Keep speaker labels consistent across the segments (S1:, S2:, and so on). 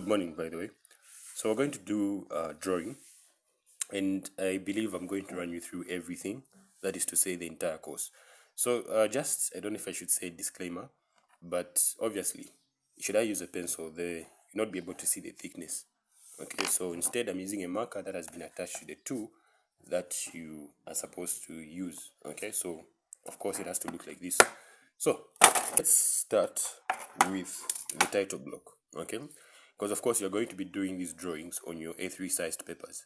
S1: morning, by the way. So we're going to do drawing, and I believe I'm going to run you through everything. That is to say, the entire course. So just, I don't know if I should say disclaimer, but obviously, should I use a pencil, you'll not be able to see the thickness. Okay, so instead I'm using a marker that has been attached to the tool that you are supposed to use. Okay, so of course it has to look like this. So let's start with the title block. Okay, because of course you're going to be doing these drawings on your A3 sized papers.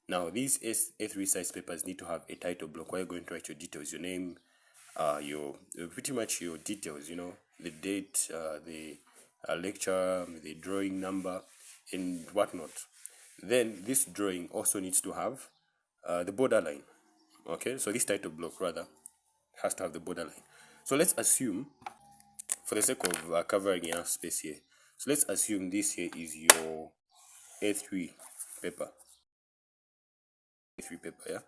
S1: Now these A3 sized papers need to have a title block where you're going to write your details, your name, your pretty much your details, the date, the lecture, the drawing number, and whatnot. Then this drawing also needs to have the borderline. Okay, so this title block rather has to have the borderline. So let's assume, for the sake of covering enough space here, so let's assume this here is your A3 paper. A3 paper, yeah.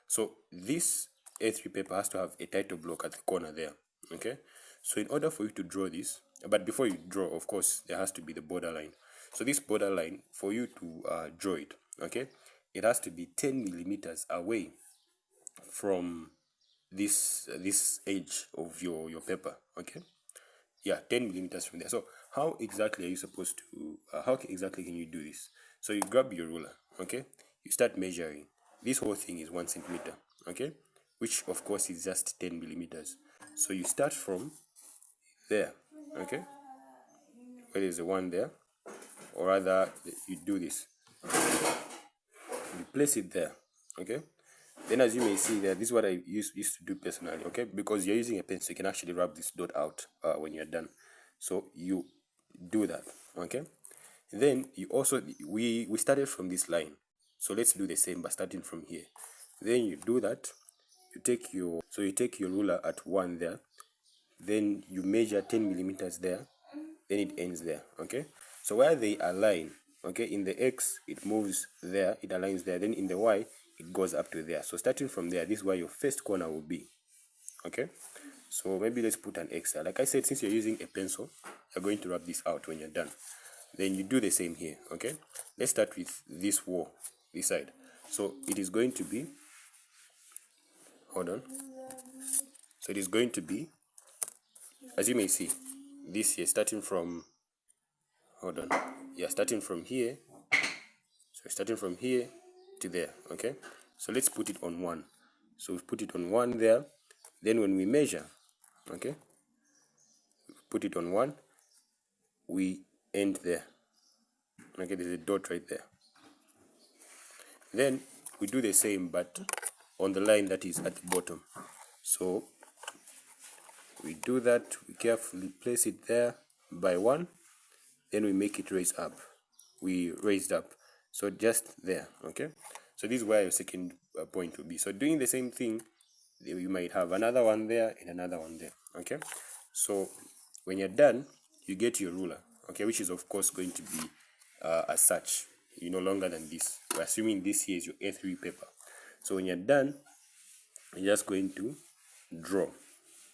S1: So this A3 paper has to have a title block at the corner there. Okay, so in order for you to draw this, but before you draw, of course, there has to be the borderline. So this borderline, for you to draw it, okay, it has to be 10 millimeters away from this edge of your paper. Okay, yeah, 10 millimeters from there. So how exactly are you supposed to how exactly can you do this? So you grab your ruler, okay, you start measuring. This whole thing is 1 centimeter, okay, which of course is just 10 millimeters. So you start from there, okay, where there's a one there, or rather you do this, you place it there, okay. Then as you may see there, this is what I used to do personally, okay, because you're using a pencil, you can actually rub this dot out when you're done. So you do that, okay. Then you also, we started from this line, so let's do the same but starting from here. Then you do that, you take your ruler at 1 there, then you measure 10 millimeters there, then it ends there, okay. So where they align, okay, in the X it moves there, it aligns there, then in the Y it goes up to there. So starting from there, this is where your first corner will be, okay. So maybe let's put an X there. Like I said, since you're using a pencil, you're going to rub this out when you're done. Then you do the same here, okay. Let's start with this wall, this side. So it is going to be, hold on, so it is going to be, as you may see, this here, starting from, hold on, yeah, starting from here, so starting from here to there, okay. So let's put it on 1. So we put it on 1 there, then when we measure, okay, put it on 1, we end there, okay, there's a dot right there. Then we do the same but on the line that is at the bottom. So we do that, we carefully place it there by 1, then we make it raise up, we raised up, so just there, okay. So this is where your second point will be. So doing the same thing, you might have another one there and another one there, okay. So when you're done, you get your ruler, okay, which is of course going to be as such, no longer than this. We're assuming this here is your A3 paper. So when you're done, you're just going to draw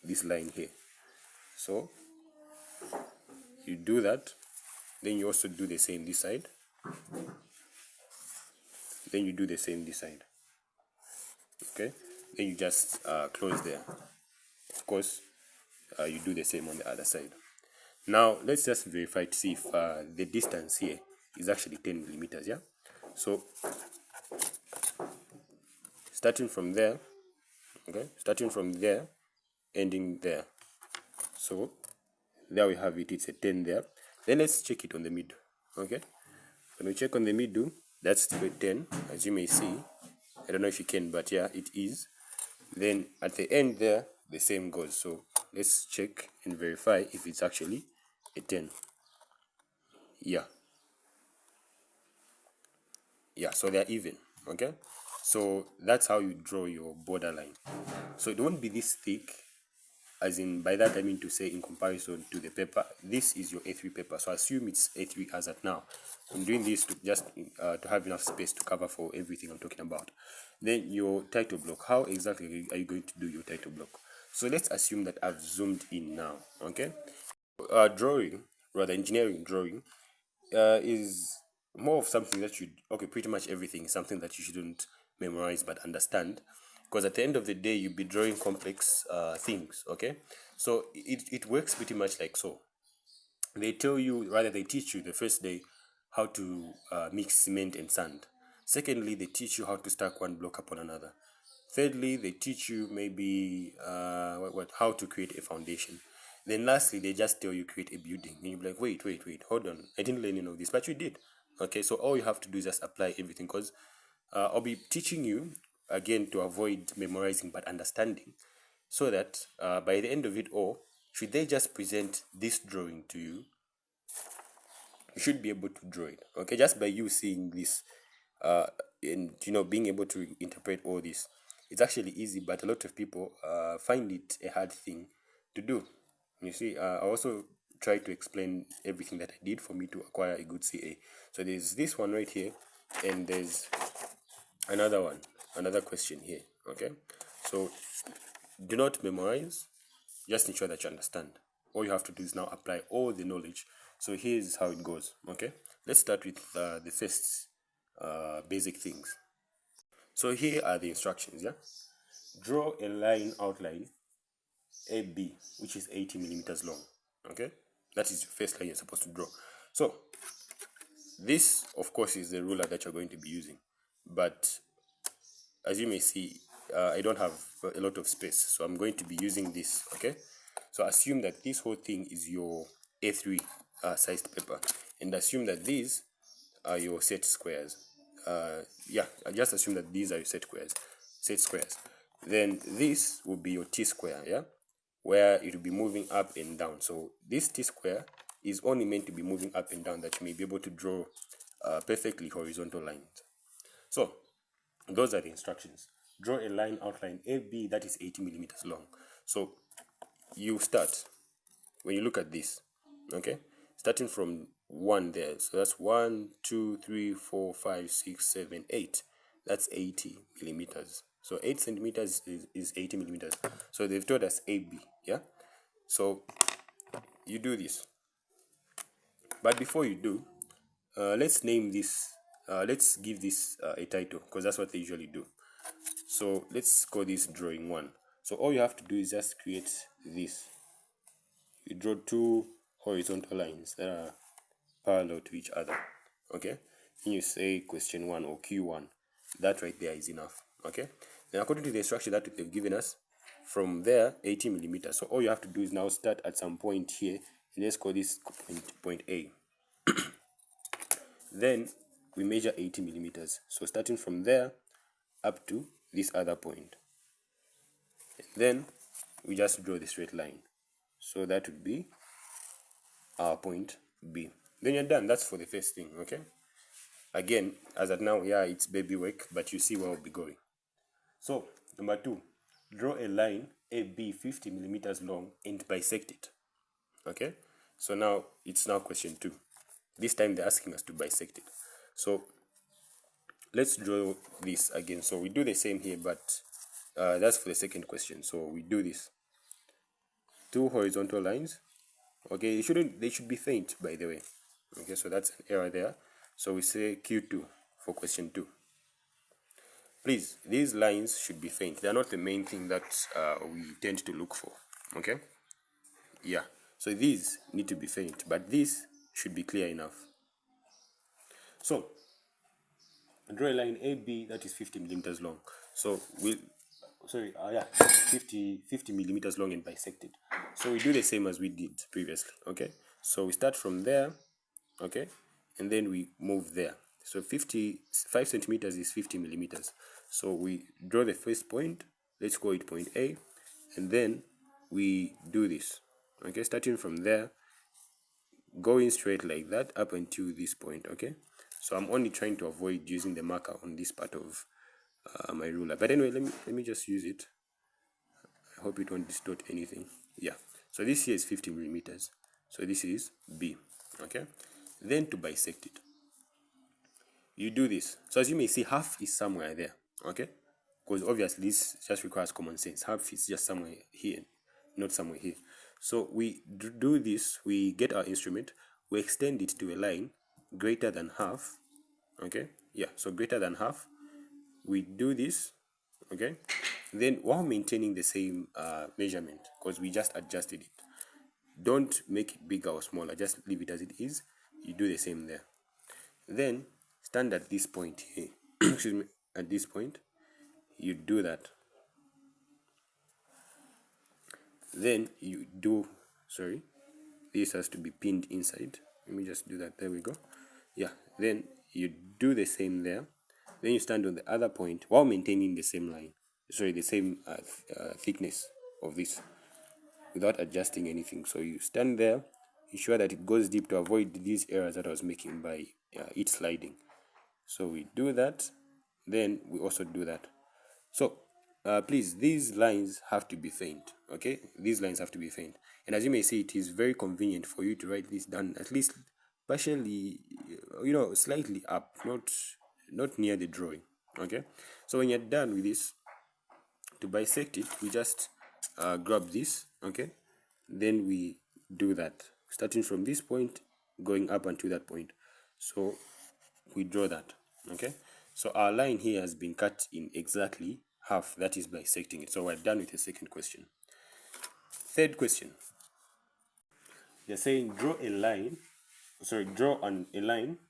S1: this line here. So you do that, then you also do the same this side, then you do the same this side, okay. Then you just close there. Of course, you do the same on the other side. Now let's just verify to see if the distance here is actually 10 millimeters, yeah. So starting from there, okay, starting from there, ending there. So there we have it, it's a 10 there. Then let's check it on the middle, okay. When we check on the middle, that's still a 10, as you may see. I don't know if you can, but yeah, it is. Then at the end there, the same goes. So let's check and verify if it's actually a 10. Yeah, so they're even, okay. So that's how you draw your borderline. So it won't be this thick, as in, by that I mean to say in comparison to the paper. This is your A3 paper, so assume it's A3 as at now. I'm doing this to just to have enough space to cover for everything I'm talking about. Then your title block, how exactly are you going to do your title block? So let's assume that I've zoomed in now, okay. Drawing, rather engineering drawing, is more of something that you, okay, pretty much everything is something that you shouldn't memorize but understand, because at the end of the day you'll be drawing complex things. Okay, so it works pretty much like so. They tell you, rather they teach you the first day how to mix cement and sand. Secondly, they teach you how to stack one block upon another. Thirdly, they teach you maybe how to create a foundation. Then lastly, they just tell you create a building. And you're like, wait, hold on. I didn't learn any of this, but you did. Okay, so all you have to do is just apply everything, because I'll be teaching you again to avoid memorizing but understanding, so that by the end of it all, should they just present this drawing to you, you should be able to draw it. Okay, just by you seeing this and being able to interpret all this, it's actually easy, but a lot of people find it a hard thing to do. You see, I also try to explain everything that I did for me to acquire a good CA. So there's this one right here, and there's another one, another question here. Okay, so do not memorize, just ensure that you understand. All you have to do is now apply all the knowledge. So here's how it goes. Okay, let's start with the first basic things. So here are the instructions. Yeah, draw a line outline AB, which is 80 millimeters long. Okay, that is the first line you're supposed to draw. So this, of course, is the ruler that you're going to be using, but as you may see, I don't have a lot of space, so I'm going to be using this. Okay, so assume that this whole thing is your A3 sized paper, and assume that these are your set squares. Yeah, I just assume that these are your set squares. Then this will be your T square, yeah, where it will be moving up and down. So this T square is only meant to be moving up and down, that you may be able to draw perfectly horizontal lines. So those are the instructions. Draw a line outline AB that is 80 millimeters long. So you start, when you look at this, okay, starting from 1 there. So that's 1, 2, 3, 4, 5, 6, 7, 8. That's 80 millimeters. So 8 centimeters is 80 millimeters. So they've told us AB, yeah? So you do this. But before you do, let's name this, let's give this a title, because that's what they usually do. So let's call this drawing 1. So all you have to do is just create this. You draw two horizontal lines that are parallel to each other. Okay, and you say question 1 or Q1. That right there is enough. Okay, then according to the instruction that they've given us, from there 80 millimeters. So all you have to do is now start at some point here, and let's call this point A. Then we measure 80 millimeters. So starting from there up to this other point. And then we just draw the straight line. So that would be our point B. Then you're done. That's for the first thing. Okay, again, as at now, yeah, it's baby work, but you see where we'll be going. So number 2, draw a line AB 50 millimeters long and bisect it. Okay, so now it's now question 2. This time they're asking us to bisect it. So let's draw this again. So we do the same here, but that's for the second question. So we do this. Two horizontal lines. Okay, they should be faint, by the way. Okay, so that's an error there. So we say Q2 for question 2. Please, these lines should be faint. They are not the main thing that we tend to look for. Okay, yeah, so these need to be faint, but this should be clear enough. So draw a line AB that is 50 millimeters long. So we'll, sorry, 50 millimeters long and bisect it. So we do the same as we did previously. Okay, so we start from there, okay, and then we move there. So 55 centimeters is 50 millimeters. So we draw the first point, let's call it point A, and then we do this. Okay, starting from there, going straight like that up until this point. Okay, so I'm only trying to avoid using the marker on this part of my ruler, but anyway, let me just use it. I hope it won't distort anything. Yeah, so this here is 50 millimeters, so this is B. Okay, then to bisect it, you do this. So as you may see, half is somewhere there. Okay, because obviously this just requires common sense. Half is just somewhere here, not somewhere here. So we do this, we get our instrument, we extend it to a line greater than half, okay, yeah, so greater than half, we do this, okay, then while maintaining the same measurement, because we just adjusted it. Don't make it bigger or smaller, just leave it as it is. You do the same there. Then stand at this point here. Excuse me, at this point, you do that. Then you do, sorry, this has to be pinned inside. Let me just do that. There we go. Yeah, then you do the same there. Then you stand on the other point while maintaining the same line, sorry, the same thickness of this, without adjusting anything. So you stand there, ensure that it goes deep to avoid these errors that I was making by it sliding. So we do that, then we also do that. So please, these lines have to be faint, okay? These lines have to be faint. And as you may see, it is very convenient for you to write this down at least partially, slightly up, not near the drawing, okay? So when you're done with this, to bisect it, we just grab this, okay? Then we do that, starting from this point, going up until that point. So we draw that, okay? So our line here has been cut in exactly half, that is bisecting it. So we're done with the second question. Third question, they're saying draw a line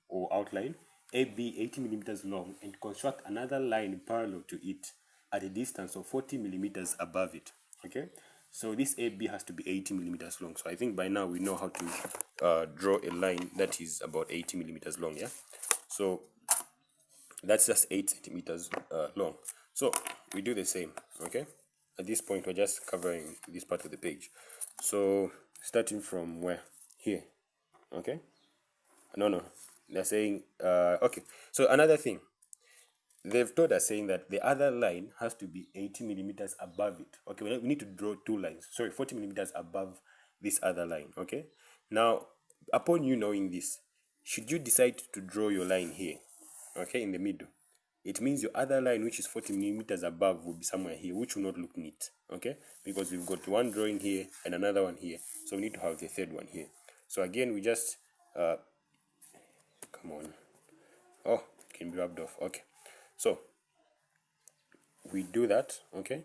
S1: or outline AB 80 millimeters long and construct another line parallel to it at a distance of 40 millimeters above it, okay? So this AB has to be 80 millimeters long. So I think by now we know how to draw a line that is about 80 millimeters long, yeah? So that's just 8 centimeters long. So we do the same, okay? At this point, we're just covering this part of the page. So starting from where? Here, okay? No, they're saying, okay. So another thing, they've told us saying that the other line has to be 80 millimeters above it. Okay, we need to draw two lines. Sorry, 40 millimeters above this other line, okay? Now, upon you knowing this, should you decide to draw your line here, okay, in the middle, it means your other line, which is 40 millimeters above, will be somewhere here, which will not look neat, okay? Because we've got one drawing here and another one here, so we need to have the third one here. So again, we just, come on. Oh, it can be rubbed off, okay. So we do that, okay?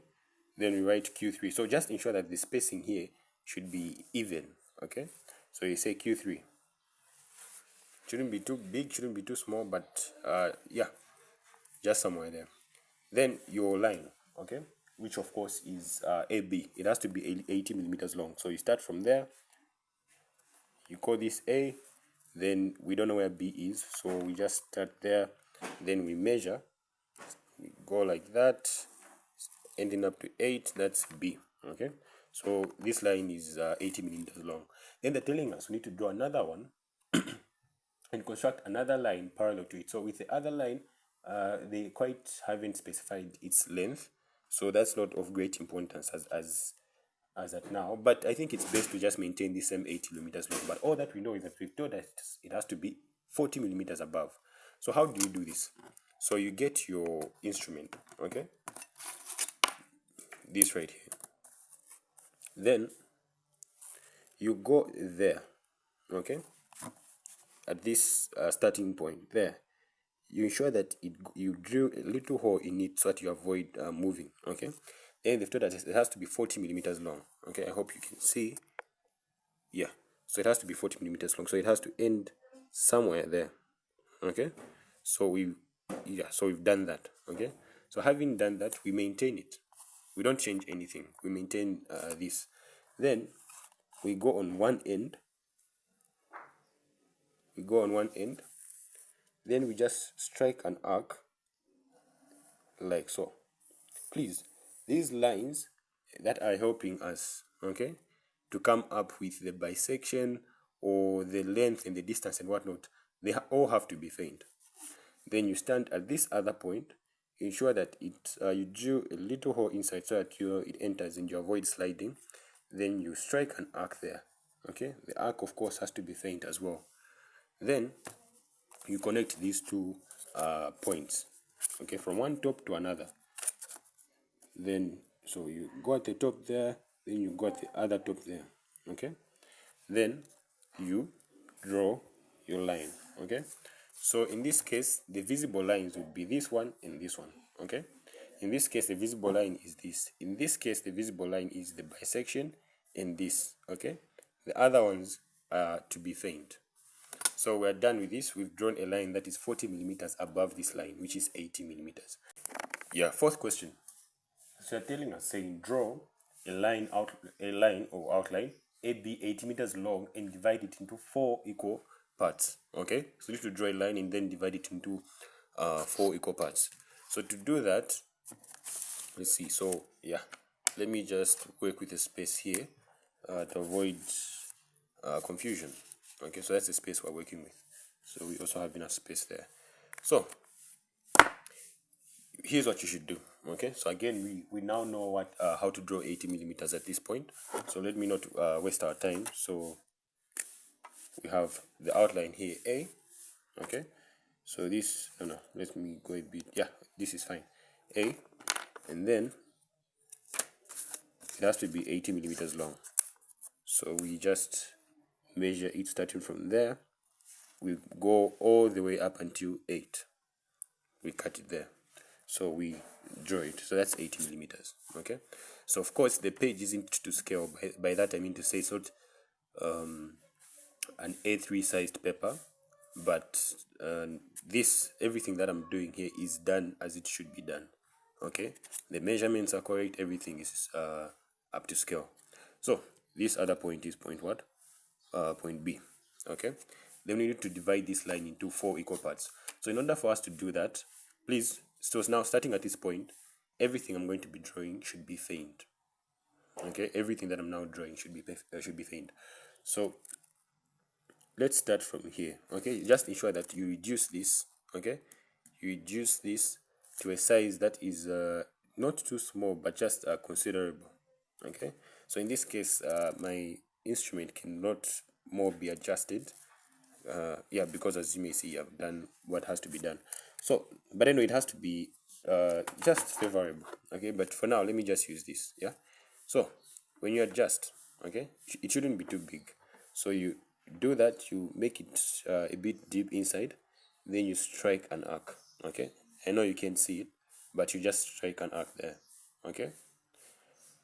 S1: Then we write Q3. So just ensure that the spacing here should be even, okay? So you say Q3. Shouldn't be too big, shouldn't be too small, but yeah, just somewhere there. Then your line, okay, which of course is AB. It has to be 80 millimeters long. So you start from there, you call this A, then we don't know where B is, so we just start there, then we measure, we go like that, ending up to 8, that's B, okay? So this line is 80 millimeters long. Then they're telling us we need to draw another one and construct another line parallel to it. So with the other line, they quite haven't specified its length, so that's not of great importance as at now. But I think it's best to just maintain the same 80 millimeters long. But all that we know is that we've told that it has to be 40 millimeters above. So how do you do this? So you get your instrument, okay? This right here. Then you go there, okay? At this starting point there, you ensure that you drill a little hole in it so that you avoid moving, okay? Then they've told us it has to be 40 millimeters long, okay? I hope you can see. Yeah, so it has to be 40 millimeters long, so it has to end somewhere there, okay? So we've done that, okay? So having done that, we maintain it. We don't change anything. We maintain this. Then we go on one end. Then we just strike an arc like so. Please, these lines that are helping us, okay, to come up with the bisection or the length and the distance and whatnot, they all have to be faint. Then you stand at this other point, ensure that you drill a little hole inside so that it enters and you avoid sliding. Then you strike an arc there, okay? The arc of course has to be faint as well. Then you connect these two points, okay, from one top to another. Then so you go at the top there, then you go at the other top there, okay? Then you draw your line, Okay, so in this case the visible lines would be this one and this one. Okay, in this case the visible line is this. In this case the visible line is the bisection and this. Okay, the other ones are to be feigned. So we're done with this. We've drawn a line that is 40 millimeters above this line, which is 80 millimeters. Yeah, fourth question. So you're telling us, saying draw a line or outline AB 80 meters long and divide it into 4 equal parts. Okay, so you need to draw a line and then divide it into 4 equal parts. So to do that, let's see. So yeah, let me just work with a space here to avoid confusion. Okay, so that's the space we're working with. So we also have enough space there. So here's what you should do. Okay, so again we now know what how to draw 80 millimeters at this point. So let me not waste our time. So we have the outline here, A. Okay, so this, no, let me go a bit, yeah, this is fine, A, and then it has to be 80 millimeters long. So we just measure it starting from there. We go all the way up until 8. We cut it there. So we draw it. So that's 80 millimeters. Okay. So of course the page isn't to scale. By that I mean to say it's not an A3 sized paper, but everything that I'm doing here is done as it should be done. Okay. The measurements are correct. Everything is up to scale. So this other point is point what? Point B. Okay. Then we need to divide this line into 4 equal parts. So in order for us to do that, please, so now starting at this point, everything I'm going to be drawing should be feigned. Okay, everything that I'm now drawing should be feigned. So let's start from here. Okay, just ensure that you reduce this. Okay, you reduce this to a size that is not too small but just considerable. Okay, so in this case my instrument cannot more be adjusted. Yeah, because as you may see, I've done what has to be done. So but anyway, it has to be just favorable. Okay, but for now let me just use this. Yeah, so when you adjust, okay, it shouldn't be too big. So you do that, you make it a bit deep inside, then you strike an arc. Okay, I know you can't see it, but you just strike an arc there. Okay,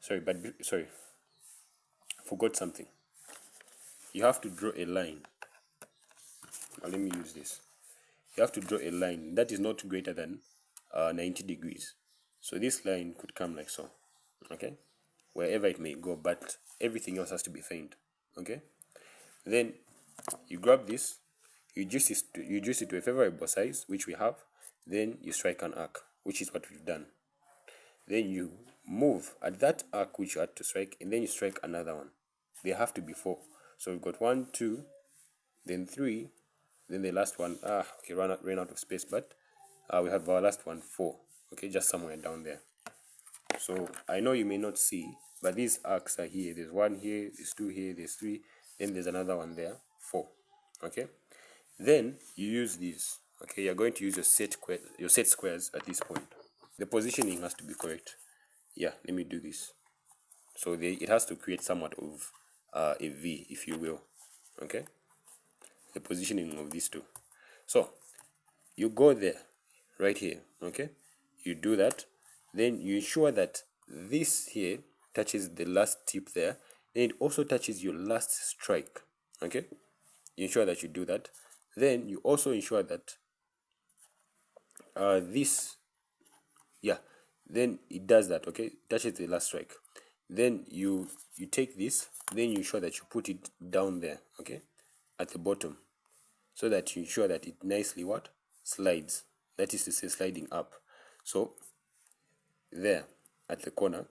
S1: sorry, forgot something. You have to draw a line. Now let me use this. You have to draw a line that is not greater than 90 degrees. So this line could come like so. Okay, wherever it may go, but everything else has to be feigned. Okay, then you grab this, you reduce it to a favorable size, which we have. Then you strike an arc, which is what we've done. Then you move at that arc which you had to strike, and then you strike another one. They have to be 4. So we've got 1, 2, then 3, then the last one. Okay, ran out of space, but we have our last one, 4. Okay, just somewhere down there. So I know you may not see, but these arcs are here. There's 1 here, there's 2 here, there's 3, then there's another one there, 4. Okay, then you use these. Okay, you're going to use your set squares at this point. The positioning has to be correct. Yeah, let me do this. So it has to create somewhat of a V, if you will. Okay, the positioning of these two. So you go there, right here. Okay, you do that. Then you ensure that this here touches the last tip there, and it also touches your last strike. Okay, you ensure that you do that. Then you also ensure that this, yeah, then it does that. Okay, touches the last strike. Then you take this, then you ensure that you put it down there, okay, at the bottom, so that you ensure that it nicely what slides, that is to say sliding up. So there at the corner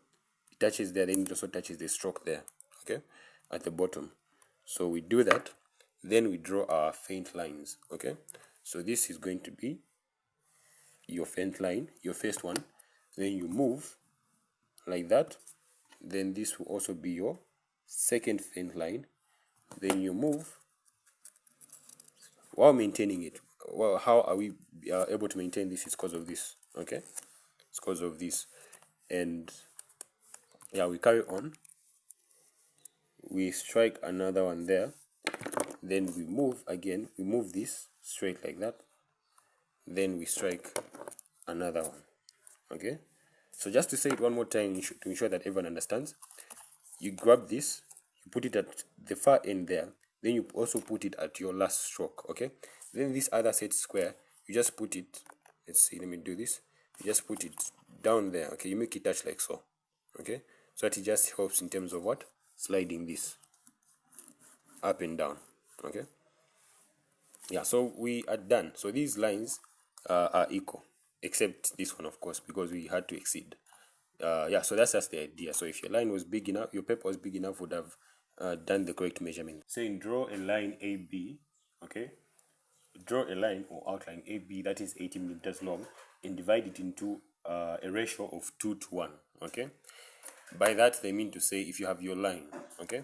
S1: it touches there, then it also touches the stroke there, okay, at the bottom. So we do that, then we draw our faint lines. Okay, so this is going to be your faint line, your first one. Then you move like that, then this will also be your second faint line. Then you move while maintaining it. Well, how are we able to maintain this? It's because of this. Okay, it's because of this. And yeah, we carry on, we strike another one there, then we move again, we move this straight like that, then we strike another one. Okay, so just to say it one more time to ensure that everyone understands, you grab this, you put it at the far end there, then you also put it at your last stroke. Okay, then this other set square, you just put it, let's see, let me do this, you just put it down there. Okay, you make it touch like so. Okay, so that it just helps in terms of what, sliding this up and down. Okay, yeah, so we are done. So these lines are equal, except this one, of course, because we had to exceed. Yeah, so that's just the idea. So if your line was big enough, your paper was big enough, would have done the correct measurement. Saying draw a line AB. Okay, draw a line or outline AB that is 80 millimeters long and divide it into a ratio of 2 to 1. Okay, by that they mean to say if you have your line, okay,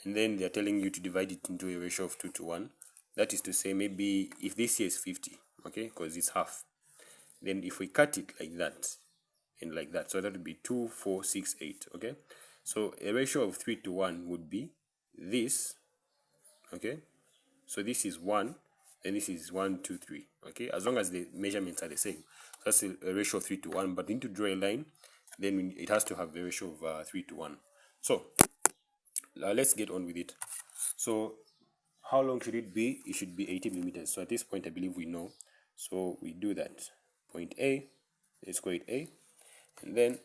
S1: and then they're telling you to divide it into a ratio of 2 to 1, that is to say, maybe if this here is 50, okay, because it's half, then if we cut it like that and like that, so that would be 2, 4, 6, 8. Okay, so a ratio of 3 to 1 would be this. Okay, so this is 1 and this is 1, 2, 3. Okay, as long as the measurements are the same. So that's a ratio of 3 to 1, but we need to draw a line, then it has to have a ratio of 3 to 1. So let's get on with it. So how long should it be? It should be 80 millimeters. So at this point I believe we know, so we do that. Point A, let's call it A, and then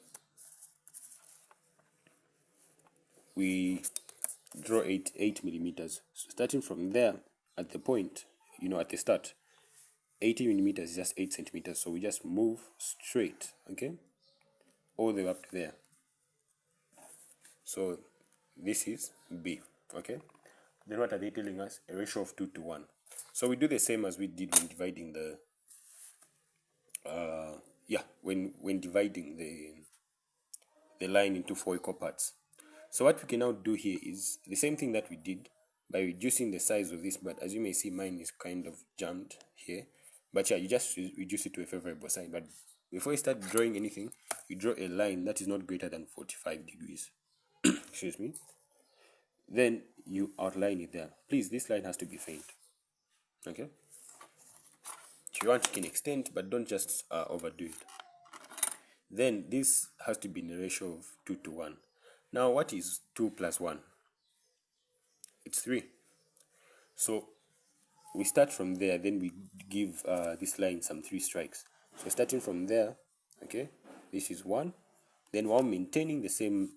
S1: we draw 8 millimeters. So starting from there at the point, at the start, 80 millimeters is just 8 centimeters. So we just move straight, okay, all the way up to there. So this is B. Okay, then what are they telling us? A ratio of 2 to 1. So we do the same as we did when dividing the when dividing the line into 4 equal parts. So what we can now do here is the same thing that we did by reducing the size of this, but as you may see, mine is kind of jammed here. But yeah, you just reduce it to a favorable side. But before you start drawing anything, you draw a line that is not greater than 45 degrees. Excuse me. Then you outline it there. Please, this line has to be faint. Okay? If you want, you can extend, but don't just overdo it. Then this has to be in a ratio of 2 to 1. Now, what is 2 plus 1? It's 3. So we start from there, then we give this line some 3 strikes. So starting from there, okay, this is 1. Then while maintaining the same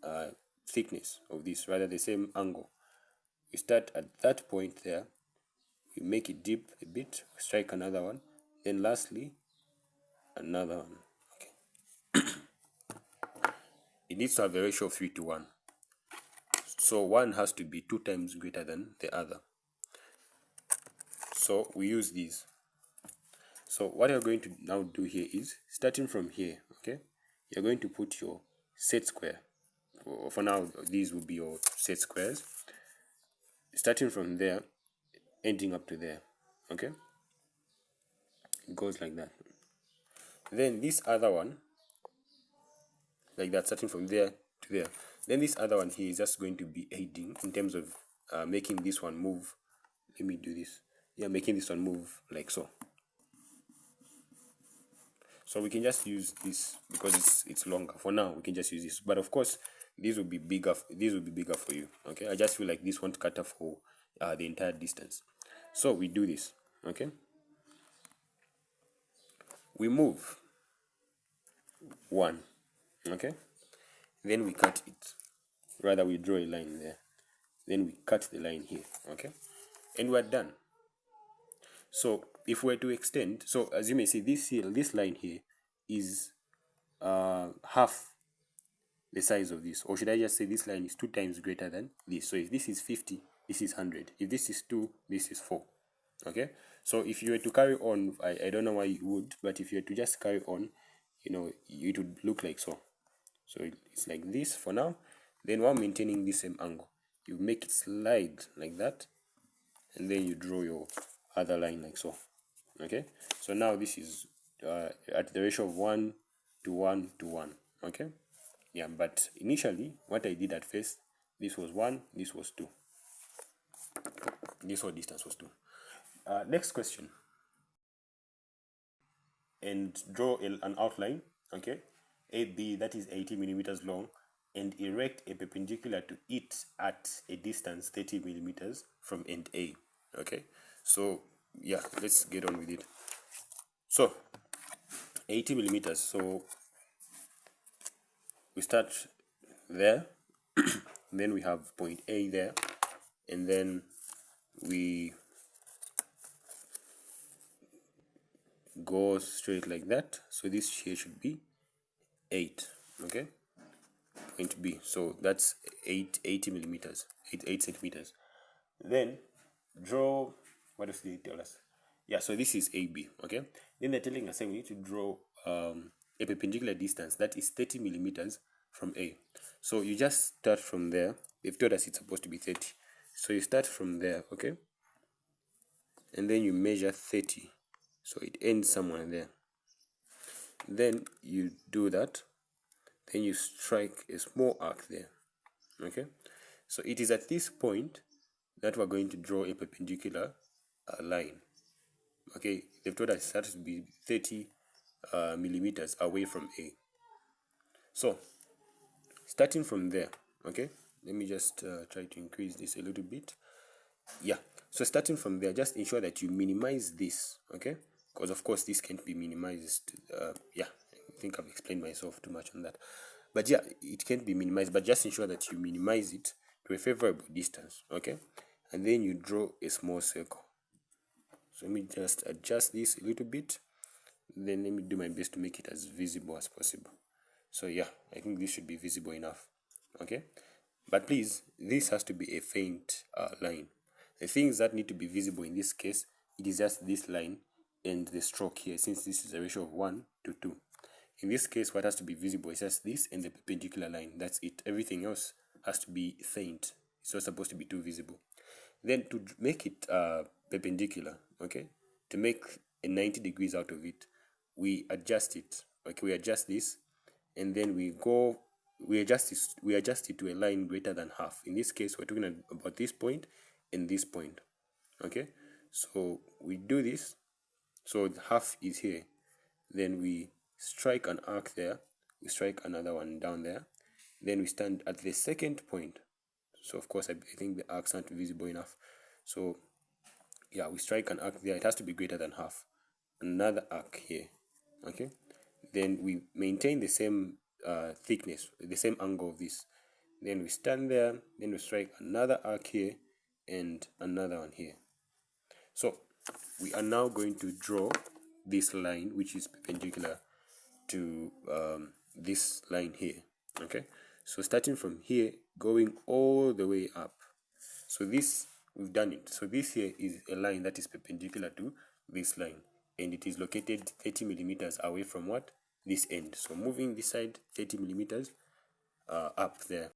S1: thickness of this, rather the same angle, we start at that point there, we make it deep a bit, strike another one, then lastly, another one. Okay. It needs to have a ratio of 3 to 1. So one has to be 2 times greater than the other. So we use these. So what you're going to now do here is, starting from here, okay, you're going to put your set square. For now, these will be your set squares. Starting from there, ending up to there, okay? It goes like that. Then this other one, like that, starting from there to there. Then this other one here is just going to be aiding in terms of making this one move. Let me do this. Yeah, making this one move like so. So we can just use this because it's longer. For now, we can just use this. But of course, these will be bigger. These will be bigger for you. Okay, I just feel like this won't cut off for the entire distance. So we do this. Okay, we move 1. Okay, then we cut it. Rather, we draw a line there. Then we cut the line here. Okay, and we're done. So if we're to extend, so as you may see, this line here is half the size of this, or should I just say this line is 2 times greater than this. So if this is 50, this is 100. If this is 2, this is 4. Okay, so if you were to carry on, I don't know why you would, but if you were to just carry on, it would look like so. So it's like this for now. Then while maintaining the same angle, you make it slide like that, and then you draw your other line like so. Okay, so now this is at the ratio of 1 to 1 to 1. Okay, yeah, but initially what I did at first, this was 1, this was 2. This whole distance was 2. Next question. And draw an outline, okay, AB that is 80 millimeters long, and erect a perpendicular to it at a distance 30 millimeters from end A. Okay, so yeah, let's get on with it. So 80 millimeters, so we start there, then we have point A there, and then we go straight like that. So this here should be 8, okay, point B. So that's 80 millimeters, 8 centimeters. Then draw, what does they tell us? Yeah, so this is AB, okay. Then they're telling us that we need to draw a perpendicular distance that is 30 millimeters from A. So you just start from there. They've told us it's supposed to be 30. So you start from there, okay, and then you measure 30. So it ends somewhere there. Then you do that. Then you strike a small arc there, okay. So it is at this point that we're going to draw a perpendicular line. Okay, they've told us that to be 30 millimeters away from A. So starting from there, okay, let me just try to increase this a little bit. Yeah, so starting from there, just ensure that you minimize this, okay, because of course this can't be minimized. Yeah, I think I've explained myself too much on that, but yeah, it can't be minimized, but just ensure that you minimize it to a favorable distance, okay, and then you draw a small circle. So let me just adjust this a little bit, then let me do my best to make it as visible as possible. So yeah, I think this should be visible enough, okay, but please, this has to be a faint line. The things that need to be visible in this case, it is just this line and the stroke here, since this is a ratio of 1 to 2. In this case, what has to be visible is just this and the perpendicular line. That's it. Everything else has to be faint. It's not supposed to be too visible. Then to make it perpendicular, okay, to make a 90 degrees out of it, we adjust it. Okay, we adjust this, and then we adjust it to a line greater than half. In this case, we're talking about this point and this point. Okay, so we do this. So half is here. Then we strike an arc there. We strike another one down there. Then we stand at the second point. So of course, I think the arcs aren't visible enough. So yeah, we strike an arc there. It has to be greater than half. Another arc here. Okay. Then we maintain the same thickness, the same angle of this. Then we stand there. Then we strike another arc here and another one here. So we are now going to draw this line, which is perpendicular to this line here. Okay, so starting from here, going all the way up. So this, we've done it. So this here is a line that is perpendicular to this line, and it is located 30 millimeters away from what? This end. So moving this side 30 millimeters up there.